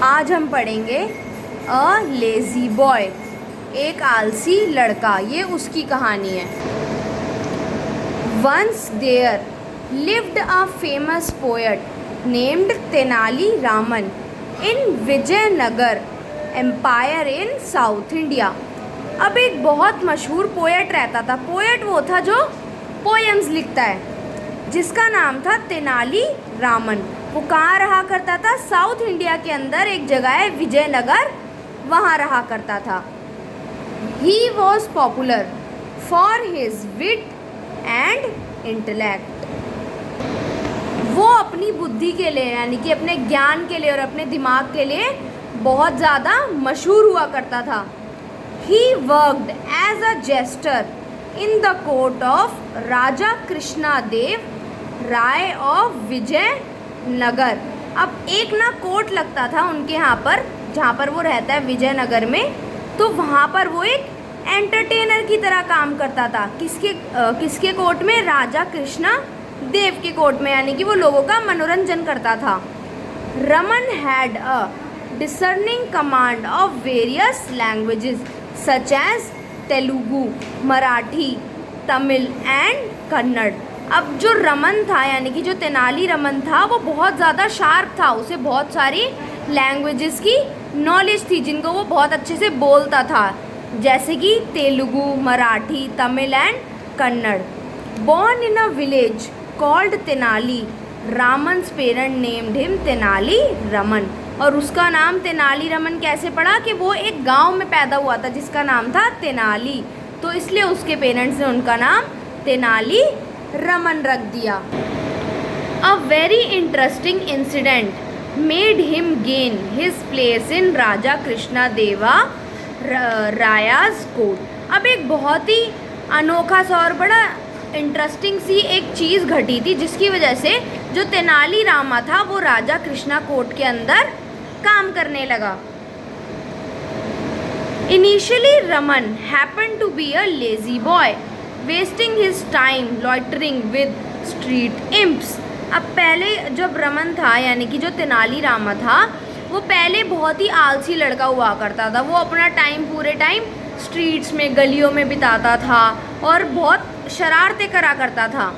आज हम पढ़ेंगे अ लेज़ी बॉय, एक आलसी लड़का। ये उसकी कहानी है। Once there lived a famous poet named Tenali Raman in Vijayanagar empire in South India. अब एक बहुत मशहूर पोएट रहता था। पोएट वो था जो पोएम्स लिखता है, जिसका नाम था तेनाली रामन। वो कहाँ रहा करता था? साउथ इंडिया के अंदर एक जगह है विजयनगर, वहाँ रहा करता था। He was popular for his wit and intellect. वो अपनी बुद्धि के लिए, यानी कि अपने ज्ञान के लिए और अपने दिमाग के लिए बहुत ज़्यादा मशहूर हुआ करता था। He worked as a jester in the court of Raja Krishna Deva Raya of Vijayanagar. अब एक ना कोर्ट लगता था उनके यहाँ पर, जहाँ पर वो रहता है विजयनगर में। तो वहाँ पर वो एक एंटरटेनर की तरह काम करता था। किसके कोर्ट में? राजा कृष्णा देव के कोर्ट में, यानी कि वो लोगों का मनोरंजन करता था। Raman had a discerning command of various languages such as Telugu, Marathi, Tamil and Kannada. अब जो रमन था, यानी कि जो तेनाली रमन था, वो बहुत ज़्यादा शार्प था। उसे बहुत सारी लैंग्वेजेस की नॉलेज थी, जिनको वो बहुत अच्छे से बोलता था, जैसे कि Telugu, Marathi, Tamil and Kannada. Born in a village called Tenali, Raman's parent named him Tenali Raman. और उसका नाम तेनाली रमन कैसे पड़ा? कि वो एक गांव में पैदा हुआ था जिसका नाम था तेनाली, तो इसलिए उसके पेरेंट्स ने उनका नाम तेनाली रमन रख दिया। A very interesting incident made him gain his place in Raja Krishna Deva Raya's court. अब एक बहुत ही अनोखा सा और बड़ा इंटरेस्टिंग सी एक चीज़ घटी थी, जिसकी वजह से जो तेनाली रामा था वो राजा कृष्णा कोर्ट के अंदर काम करने लगा। Initially Raman happened to be a lazy boy wasting his time loitering with street imps. अब पहले जब रमन था, यानी कि जो तेनाली रामा था, वो पहले बहुत ही आलसी लड़का हुआ करता था। वो अपना टाइम पूरे टाइम स्ट्रीट्स में, गलियों में बिताता था और बहुत शरारतें करा करता था।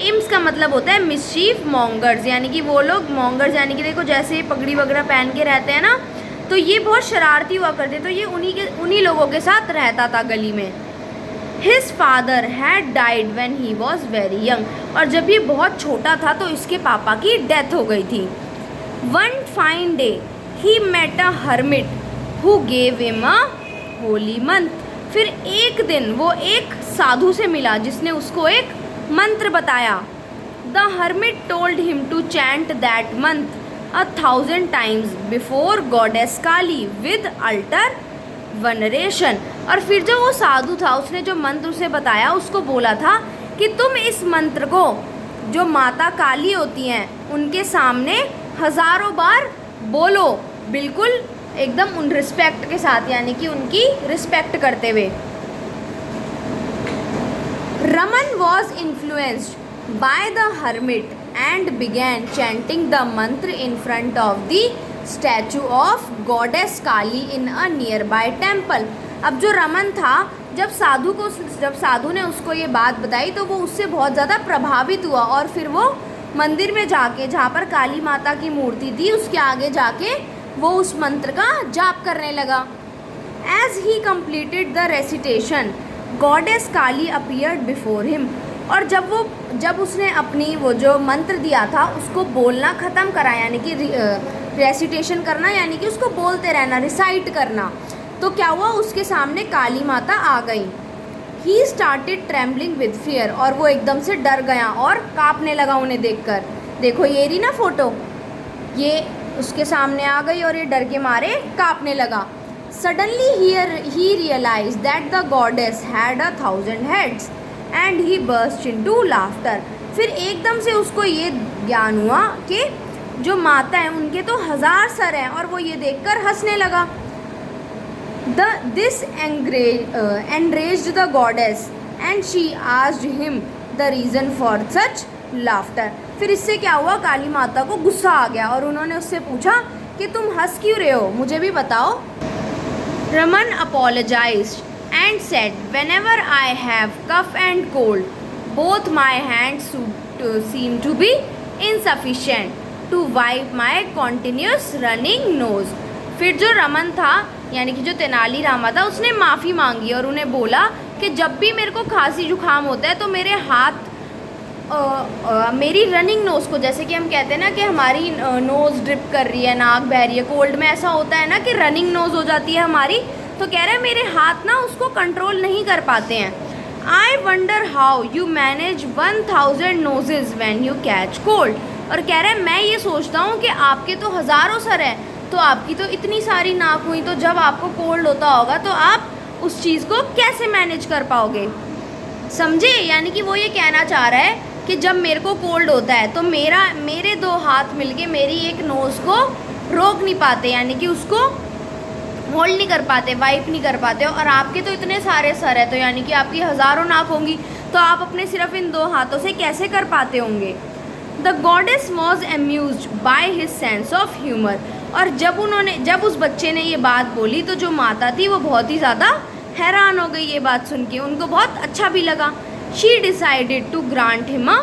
इम्स का मतलब होता है मिस्चीफ मॉन्गर्स, यानी कि वो लोग मॉन्गर्स, यानी कि देखो जैसे पगड़ी वगैरह पहन के रहते हैं ना, तो ये बहुत शरारती हुआ करते, तो ये उन्हीं लोगों के साथ रहता था गली में। His father had died when he was very young, और जब ये बहुत छोटा था तो इसके पापा की डेथ हो गई थी। One fine day he met a hermit who gave him a holy month। फिर एक दिन वो एक साधु से मिला जिसने उसको एक मंत्र बताया। The hermit told him to chant that month 1,000 times before goddess Kali with altar veneration। और फिर जो वो साधु था, उसने जो मंत्र उसे बताया, उसको बोला था कि तुम इस मंत्र को जो माता काली होती हैं उनके सामने हज़ारों बार बोलो, बिल्कुल एकदम उन रिस्पेक्ट के साथ, यानी कि उनकी रिस्पेक्ट करते हुए। Raman was influenced by the hermit and began chanting the mantra in front of the statue of goddess Kali in a nearby temple. अब जो रमन था, जब साधु ने उसको ये बात बताई तो वो उससे बहुत ज़्यादा प्रभावित हुआ, और फिर वो मंदिर में जाके, जहाँ पर काली माता की मूर्ति थी, उसके आगे जाके वो उस मंत्र का जाप करने लगा। As he completed the recitation goddess Kali appeared before him. और जब उसने अपनी वो जो मंत्र दिया था उसको बोलना ख़त्म करा, यानी कि रेसिटेशन करना, यानी कि उसको बोलते रहना, रिसाइट करना, तो क्या हुआ? उसके सामने काली माता आ गई। He started trembling with fear, और वो एकदम से डर गया और कांपने लगा उन्हें देखकर। देखो ये रही ना फोटो, ये उसके सामने आ गई और ये डर के मारे कांपने लगा। Suddenly he realise that the goddess had 1,000 heads and he burst into laughter. फिर एकदम से उसको ये ज्ञान हुआ कि जो माता है उनके तो 1000 सर हैं, और वो ये देखकर हंसने लगा। This enraged the goddess and she asked him the reason for such laughter। फिर इससे क्या हुआ? काली माता को गुस्सा आ गया और उन्होंने उससे पूछा कि तुम हंस क्यों रहे हो, मुझे भी बताओ। Raman apologized and said, whenever I have cough and cold, both my hands seem to be insufficient to wipe my continuous running nose. फिर जो रमन था यानी कि जो तेनालीरामा था, उसने माफ़ी मांगी और उन्हें बोला कि जब भी मेरे को खांसी जुकाम होता है तो मेरे हाथ मेरी रनिंग नोज़ को, जैसे कि हम कहते हैं ना कि हमारी नोज़ ड्रिप कर रही है, नाक बह रही है, कोल्ड में ऐसा होता है ना कि रनिंग नोज़ हो जाती है हमारी, तो कह रहे हैं मेरे हाथ ना उसको कंट्रोल नहीं कर पाते हैं। I wonder how you manage 1000 noses when you catch cold. और कह रहे हैं मैं ये सोचता हूँ कि आपके तो हज़ारों सर हैं, तो आपकी तो इतनी सारी नाक हुई, तो जब आपको कोल्ड होता होगा तो आप उस चीज़ को कैसे मैनेज कर पाओगे। समझे, यानी कि वो ये कहना चाह रहा है कि जब मेरे को कोल्ड होता है तो मेरे दो हाथ मिलके मेरी एक नोज़ को रोक नहीं पाते, यानी कि उसको होल्ड नहीं कर पाते, वाइप नहीं कर पाते। और आपके तो इतने सारे सर है, तो यानी कि आपकी हज़ारों नाक होंगी, तो आप अपने सिर्फ इन दो हाथों से कैसे कर पाते होंगे। The goddess was amused by his sense of humour. और जब उस बच्चे ने ये बात बोली तो जो माता थी वो बहुत ही ज़्यादा हैरान हो गई ये बात सुन के, उनको बहुत अच्छा भी लगा। She decided to grant him a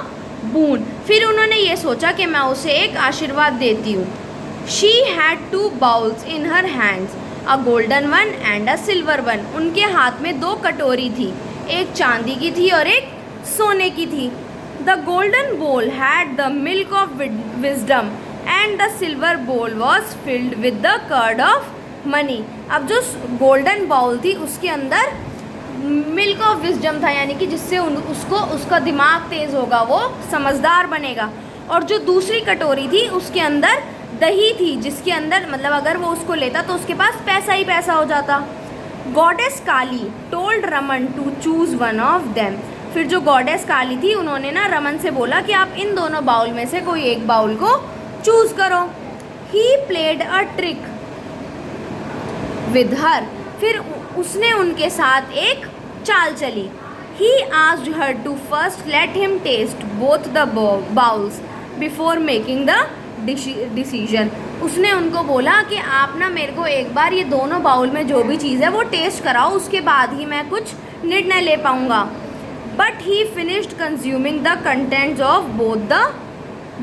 boon. फिर उन्होंने ये सोचा कि मैं उसे एक आशीर्वाद देती हूँ। She had 2 bowls in her hands, a golden one and a silver one. उनके हाथ में 2 कटोरी थी, एक चांदी की थी और एक सोने की थी। The golden bowl had the milk of wisdom and the silver bowl was filled with the curd of money. अब जो गोल्डन बाउल थी उसके अंदर मिल्क ऑफ विजडम था, यानी कि जिससे उसका दिमाग तेज़ होगा, वो समझदार बनेगा। और जो दूसरी कटोरी थी उसके अंदर दही थी, जिसके अंदर मतलब अगर वो उसको लेता तो उसके पास पैसा ही पैसा हो जाता। Goddess Kali told Raman to choose one of them. फिर जो गॉडेस काली थी उन्होंने ना रमन से बोला कि आप इन दोनों बाउल में से कोई एक बाउल को चूज़ करो। He played a trick with her. फिर उसने उनके साथ एक चाल चली। He asked her to first let him taste both the bowls before making the decision. उसने उनको बोला कि आप ना मेरे को एक बार ये दोनों बाउल में जो भी चीज़ है वो टेस्ट कराओ, उसके बाद ही मैं कुछ निर्णय ले पाऊँगा। But he finished consuming the contents of both the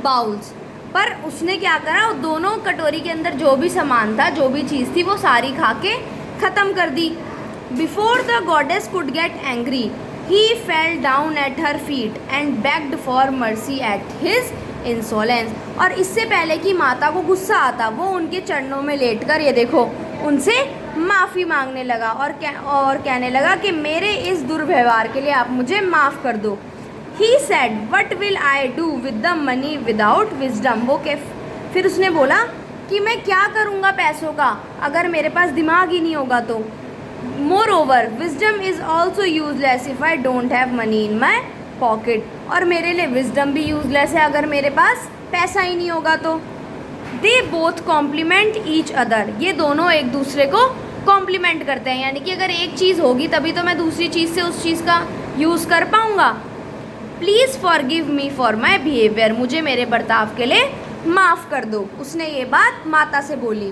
bowls. पर उसने क्या करा, दोनों कटोरी के अंदर जो भी सामान था, जो भी चीज़ थी, वो सारी खा के ख़त्म कर दी। Before the goddess could get angry he fell down at her feet and begged for mercy at his insolence. और इससे पहले कि माता को गुस्सा आता, वो उनके चरणों में लेटकर ये देखो उनसे माफ़ी मांगने लगा और कहने लगा कि मेरे इस दुर्व्यवहार के लिए आप मुझे माफ़ कर दो। He said, "What will I do with the money without wisdom?" फिर उसने बोला कि मैं क्या करूँगा पैसों का अगर मेरे पास दिमाग ही नहीं होगा तो। Moreover, wisdom is also useless if I don't have money in my pocket. और मेरे लिए wisdom भी useless है अगर मेरे पास पैसा ही नहीं होगा तो। They both compliment each other. ये दोनों एक दूसरे को कॉम्प्लीमेंट करते हैं, यानी कि अगर एक चीज़ होगी तभी तो मैं दूसरी चीज़ से उस चीज़ का यूज़ कर पाऊँगा। Please forgive me for my behaviour. मुझे मेरे बर्ताव के लिए माफ़ कर दो। उसने ये बात माता से बोली।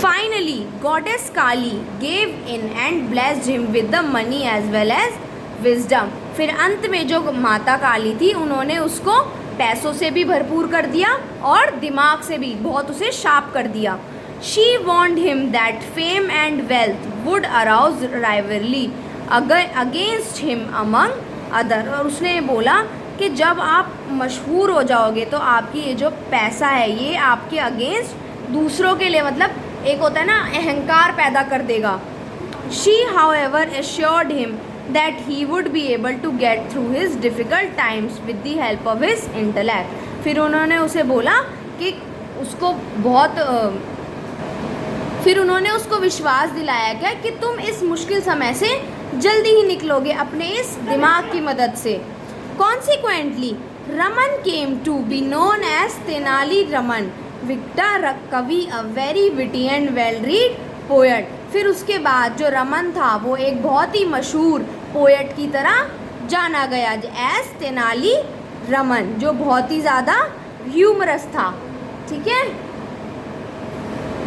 Finally goddess Kali gave in and blessed him with the money as well as wisdom. फिर अंत में जो माता काली थी उन्होंने उसको पैसों से भी भरपूर कर दिया और दिमाग से भी बहुत उसे शार्प कर दिया। She warned him that fame and wealth would arouse rivalry against him among other. और उसने बोला कि जब आप मशहूर हो जाओगे तो आपकी ये जो पैसा है ये आपके अगेंस्ट दूसरों के लिए, मतलब एक होता है ना, अहंकार पैदा कर देगा। She however assured him that he would be able to get through his difficult times with the help of his intellect. फिर उन्होंने उसे बोला कि फिर उन्होंने उसको विश्वास दिलाया क्या कि तुम इस मुश्किल समय से जल्दी ही निकलोगे अपने इस दिमाग की मदद से। Consequently Raman came to be known as Tenali Raman victor Kavi, a very witty and well read poet. फिर उसके बाद जो रमन था वो एक बहुत ही मशहूर पोएट की तरह जाना गया एज तेनाली रमन, जो बहुत ही ज़्यादा ह्यूमरस था। ठीक है।